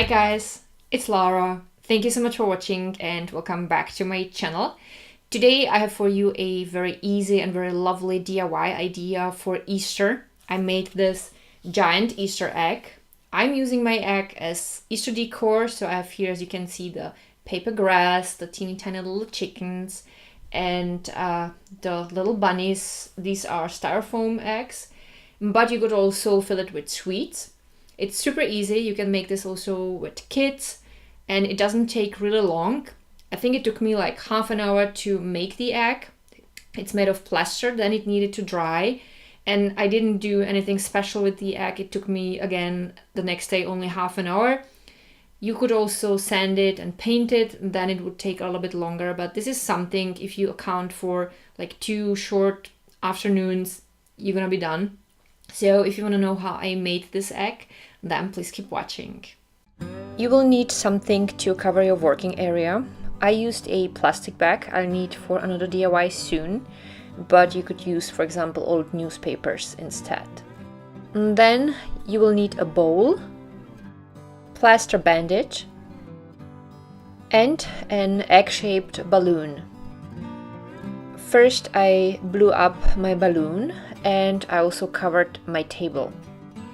guys, it's Laura. Thank you so much for watching and welcome back to my channel. Today I have for you a very easy and very lovely DIY idea for Easter. I made this giant Easter egg. I'm using my egg as Easter decor, so I have here, as you can see, the paper grass, the teeny tiny little chickens, and the little bunnies. These are styrofoam eggs, but you could also fill it with sweets. It's super easy. You can make this also with kids, and it doesn't take really long. I think it took me like half an hour to make the egg. It's made of plaster, then it needed to dry, and I didn't do anything special with the egg. It took me, again, the next day only half an hour. You could also sand it and paint it, then it would take a little bit longer, but this is something, if you account for like 2 short afternoons, you're gonna be done. So if you want to know how I made this egg, then please keep watching. You will need something to cover your working area. I used a plastic bag I'll need for another DIY soon, but you could use, for example, old newspapers instead. And then you will need a bowl, plaster bandage, and an egg-shaped balloon. First I blew up my balloon and I also covered my table.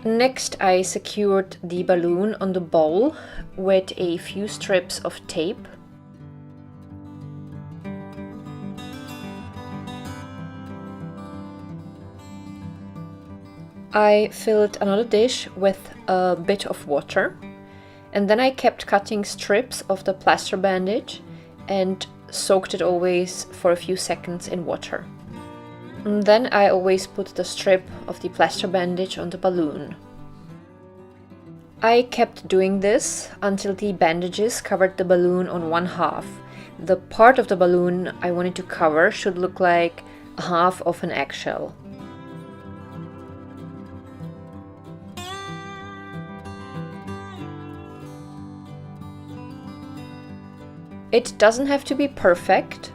Next I secured the balloon on the bowl with a few strips of tape. I filled another dish with a bit of water, and then I kept cutting strips of the plaster bandage and soaked it always for a few seconds in water. And then I always put the strip of the plaster bandage on the balloon. I kept doing this until the bandages covered the balloon on one half. The part of the balloon I wanted to cover should look like a half of an eggshell. It doesn't have to be perfect.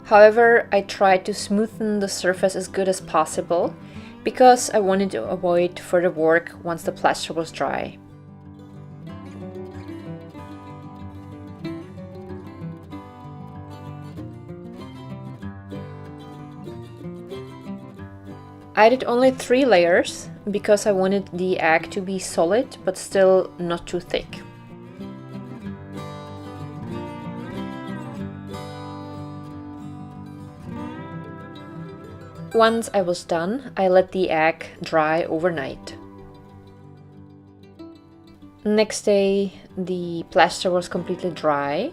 However, I tried to smoothen the surface as good as possible because I wanted to avoid further work once the plaster was dry. I did only 3 layers because I wanted the egg to be solid but still not too thick. Once I was done, I let the egg dry overnight. Next day, the plaster was completely dry.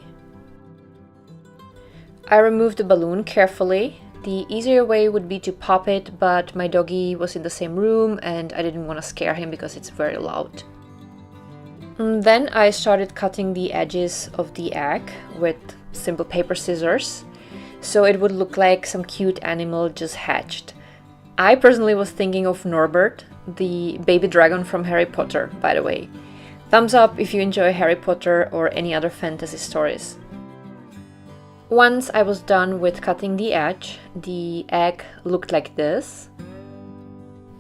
I removed the balloon carefully. The easier way would be to pop it, but my doggy was in the same room and I didn't want to scare him because it's very loud. And then I started cutting the edges of the egg with simple paper scissors, so it would look like some cute animal just hatched. I personally was thinking of Norbert, the baby dragon from Harry Potter, by the way. Thumbs up if you enjoy Harry Potter or any other fantasy stories. Once I was done with cutting the edge, the egg looked like this.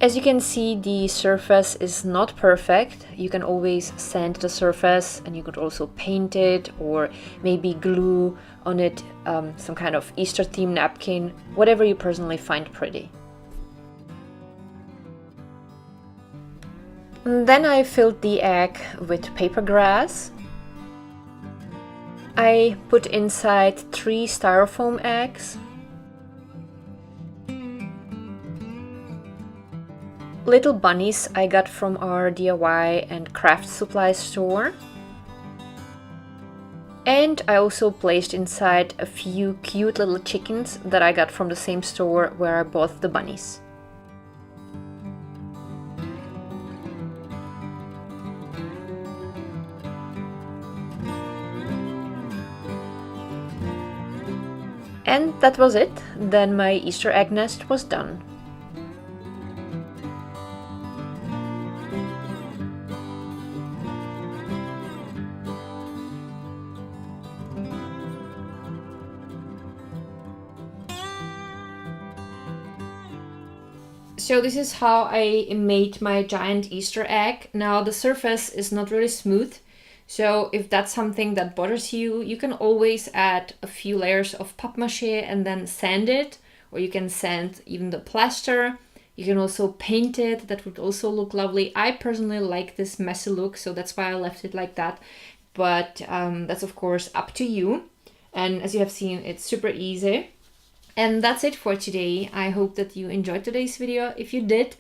As you can see, the surface is not perfect. You can always sand the surface and you could also paint it or maybe glue on it some kind of Easter themed napkin, whatever you personally find pretty. And then I filled the egg with paper grass. I put inside 3 styrofoam eggs. Little bunnies I got from our DIY and craft supply store. And I also placed inside a few cute little chickens that I got from the same store where I bought the bunnies. And that was it. Then my Easter egg nest was done. So this is how I made my giant Easter egg. Now the surface is not really smooth, So if that's something that bothers you, you can always add a few layers of papier-mâché and then sand it, or you can sand even the plaster. You can also paint it, that would also look lovely. I personally like this messy look, so that's why I left it like that. But that's of course up to you. And as you have seen, it's super easy. And that's it for today. I hope that you enjoyed today's video. If you did,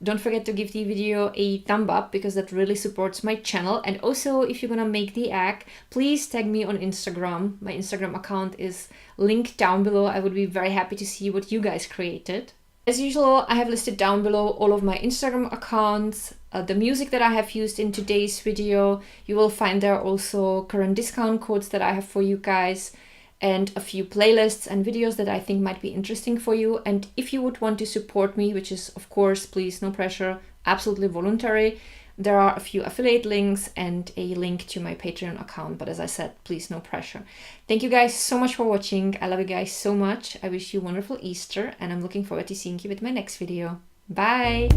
don't forget to give the video a thumb up because that really supports my channel. And also, if you're gonna make the egg, please tag me on Instagram. My Instagram account is linked down below. I would be very happy to see what you guys created. As usual, I have listed down below all of my Instagram accounts, the music that I have used in today's video. You will find there also current discount codes that I have for you guys, and a few playlists and videos that I think might be interesting for you. And if you would want to support me, which is of course, please, no pressure, absolutely voluntary, there are a few affiliate links and a link to my Patreon account. But as I said, please, no pressure. Thank you guys so much for watching. I love you guys so much. I wish you a wonderful Easter, and I'm looking forward to seeing you with my next video. Bye!